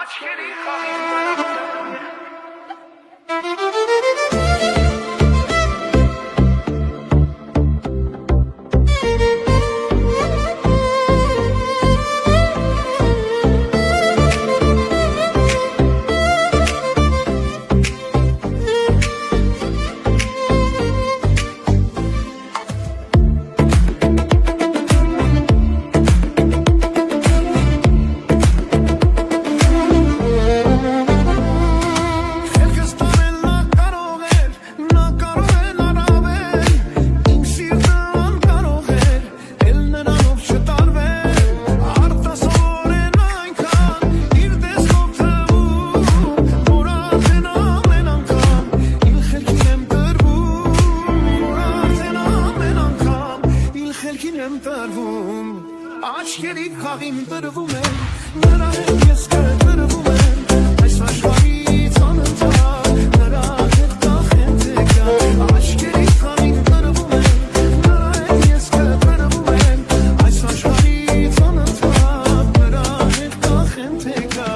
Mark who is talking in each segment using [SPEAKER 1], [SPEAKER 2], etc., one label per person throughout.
[SPEAKER 1] Աչքերի խաղին Աչքերի խաղին տրվում եմ, նրա հետ ես կտրվում եմ, այս աշխարհից անընդհատ, նրա հետ կախեմ թե գա, աչքերի խաղին տրվում եմ, նրա հետ ես կտրվում եմ, այս աշխարհից անընդհատ, նրա հետ կախեմ թե գա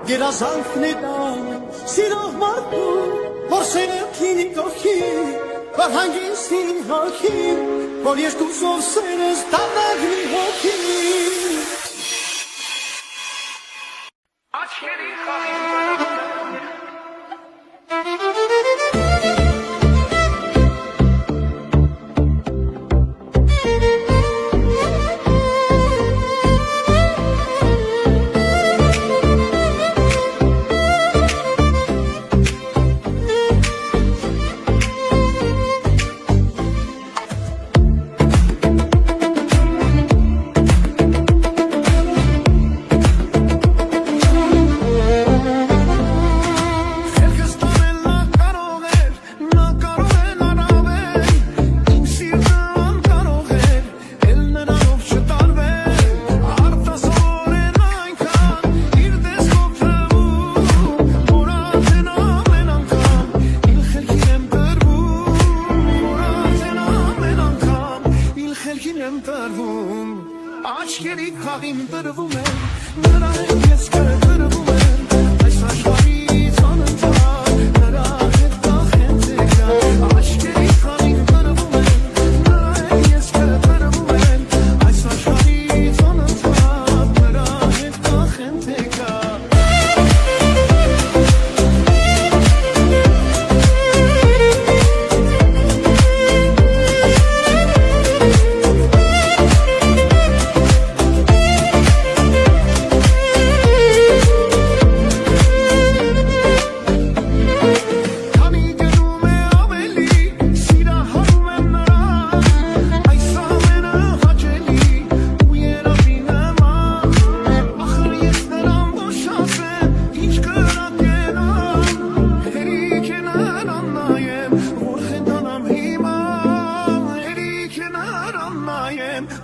[SPEAKER 1] Երազանքն է սիրող մարդու, որ սերքին կողքի, որ հանգիստին հոգի, որ երկուսով սերս տանագնի հոգի։ Աչքերի խաղին Աչքերի խաղին տրվում եմ, նրա հետ ես կտրվում եմ, այս աշխարհից անընդհատ, նրա հետ կախեմ տեկա։ Աչքերի խաղին տրվում եմ, նրա հետ ես կտրվում եմ, այս աշխարհից անընդհատ, նրա հետ կախեմ տեկա։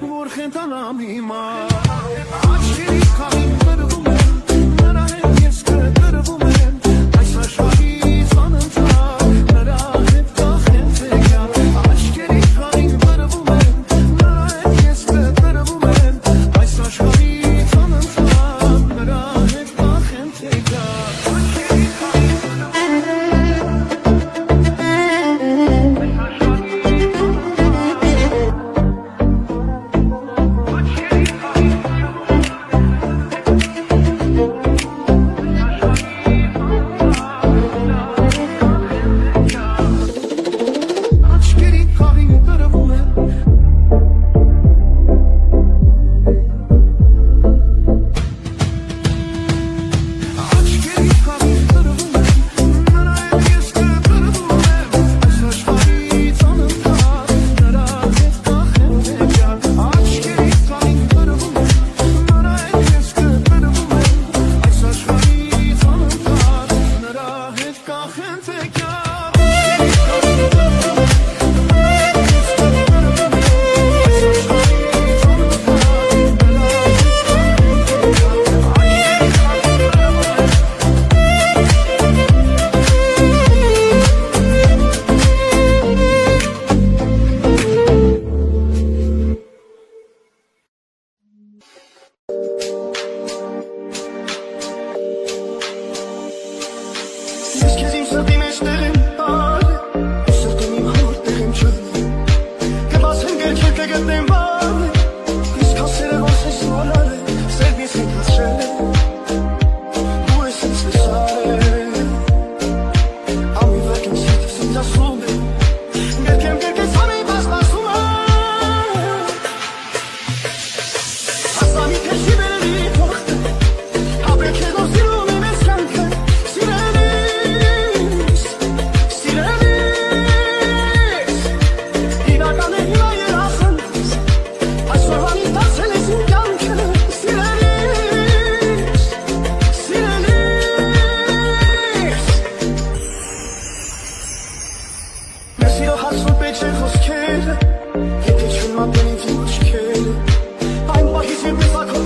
[SPEAKER 1] Որ խենթանամ հիմա Աչքերի խաղին տրվում եմ, նրա հետ ես կտրվում եմ, այս աշխարհից անընդհատ, նրա հետ կախեմ տեկա։ Աչքերի խաղին տրվում եմ, նրա հետ ես կտրվում եմ, այս աշխարհից անընդհատ, նրա հետ կախեմ տեկա։ Աչքերի խաղին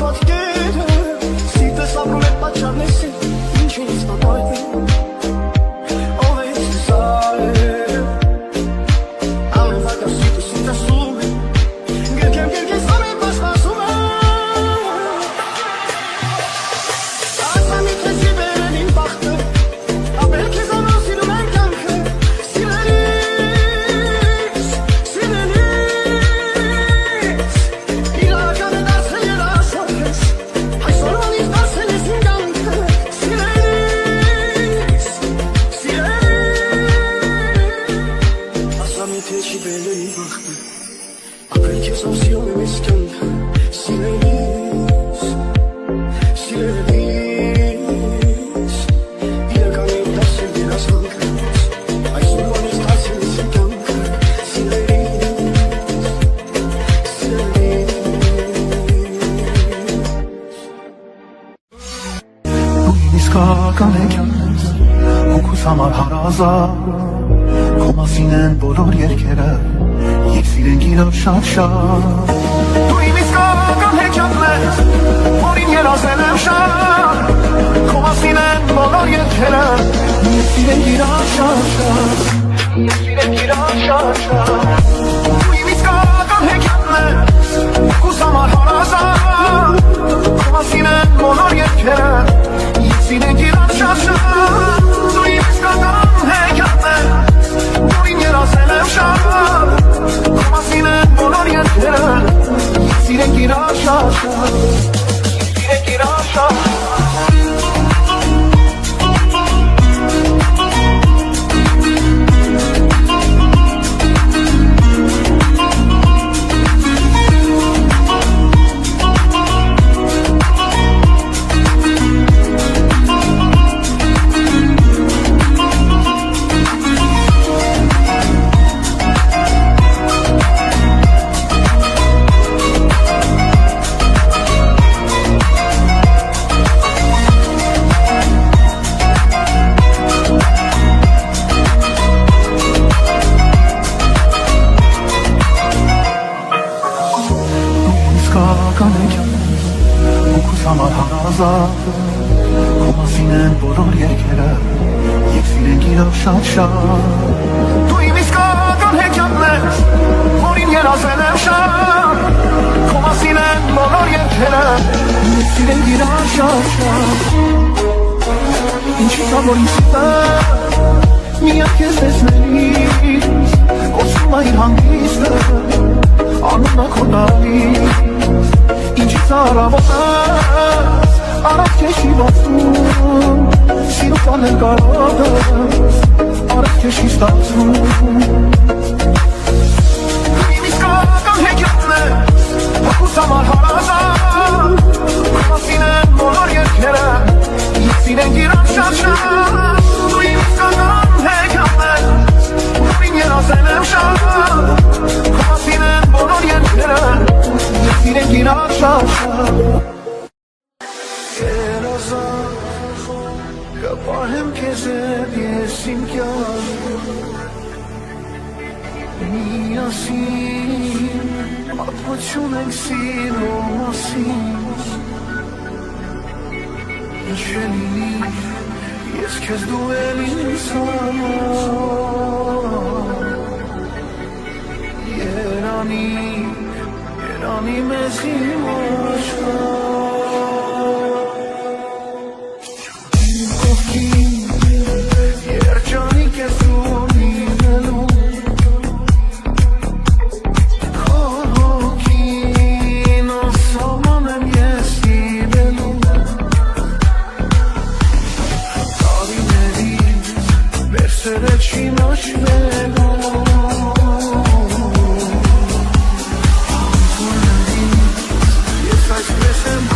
[SPEAKER 1] պատկերը Սիրտս ապրում է պատճառնեսի Ինչ է ինձ պատայվի Ով է ինձ սարերը Ամեն վարկա սիրտս ինձ ասում է Գրկեմ սարը պաշտասում է Ասա մի քեզի բերեն իմ բախտը Ապել քեզ անով սիրում են կյանքը Սիրելիս Իրական է դարձել երաշոքս Այսօր անից դարձել ես իմ կյանքը Սիրելիս Ասա մի թե չի բերեն իմ բախտը Ապել քեզ անով սիրում եմ ես կյանքը Սիրելիս Իրական է դարձել երաշոքս Այսօր անից դարձել ես իմ կյանքը
[SPEAKER 2] Իսկական է կյանքս ու քուս համար հարազատ Քո մասին են բոլոր երգերը Եկ սիրենք իրար շատ Դու իմ իսկական հեքիաթն ես Որին երազել եմ շատ Քո մասին են բոլոր երգերը Եկ սիրենք իրար շատ Եկ սիրենք իրար շատ Դու իմ իսկական հեքիաթն ես ու քուս համար հարազատ Քո մասին են բոլոր երգերը Սիրենք իրար շատ Դու իմ իսկական հեքիաթն ես Որին երազել եմ շատ Քո մասին են բոլոր երգերը Սիրենք իրար շատ Սիրենք իրար շատ Իսկական է կյանքս ու քուս համար հարազատ Քո մասին են բոլոր երգերը Եկ սիրենք իրար շատ Դու իմ իսկական հեքիաթն ես Որին երազել եմ շատ Քո մասին են բոլոր երգերը Եկ սիրենք իրար շատ Ինչի՞ց որ իմ սիրտը Միակ ես տեսնելիս Ոսում է իր հանգիստը Անունը քո տալիս Ինչի՞ց առավոտս Արած քեզ չի բացում Սիրուց անել կարող ես Արած քեզ չի ստացում Իմ իսկական հեքիաթն ես Հոգուս համար հարազատ Քո մասին են բոլոր երգերը Եկ սիրենք իրար շատ Դու իմ իսկական հեքիաթն ես Որին երազել եմ շատ Քո մասին են բոլոր երգերը Եկ սիրենք իրար շատ Կապահեմ քեզ հետ ես իմ կյանքում Միասին պատմություն ենք սիրո մասին Ինչ է լինի ես քեզ դու էլ ինձ համար Երանի մեզ իմ աշխարհ Yes, I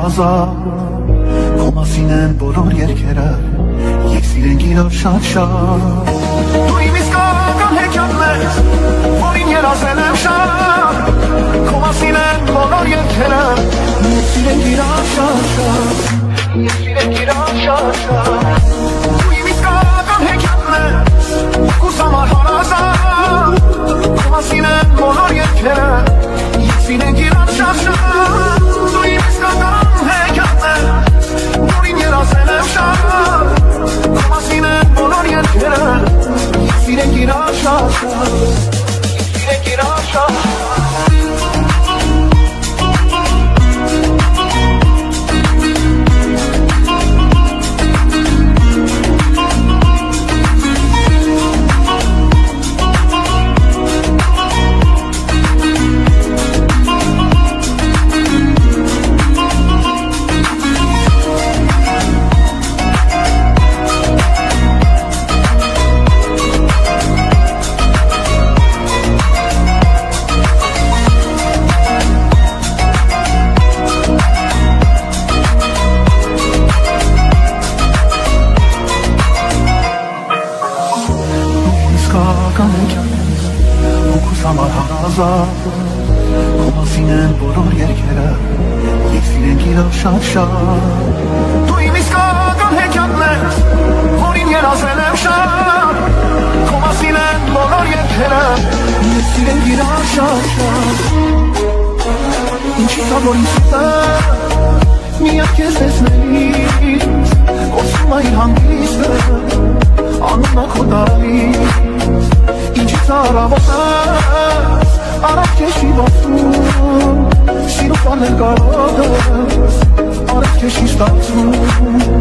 [SPEAKER 2] հարազատ Քո մասին են բոլոր երգերը Եկ սիրենք իրար շատ Դու իմ իսկական հեքիաթն ես Որին երազել եմ շատ Քո մասին են բոլոր երգերը Եկ սիրենք իրար շատ Եկ սիրենք իրար շատ Դու իմ իսկական հեքիաթն ես Քուս համար հարազատ Քո մասին են բոլոր երգերը Եկ սիրենք իրար շատ Դու իմ իսկական հեքիաթն ես Որին երազել եմ շատ Քո մասին են բոլոր երգերը Եկ սիրենք իրար շատ Եկ սիրենք իրար շատ Հոգուս համար հարազատ Քո մասին են բոլոր երգերը Եկ սիրենք իրար շատ Դու իմ իսկական հեքիաթն ես Որին երազել եմ շատ Քո մասին են բոլոր երգերը Եկ սիրենք իրար շատ Ինչի տա որ ինձ տա Միակ ես տեսնելիս Կորսում է իր հանգիստը Անունա քո տարից Ինչի ծարավոտս Արավ կեշի բացում Սիրու պանել կարող ես Արավ կեշի ստացում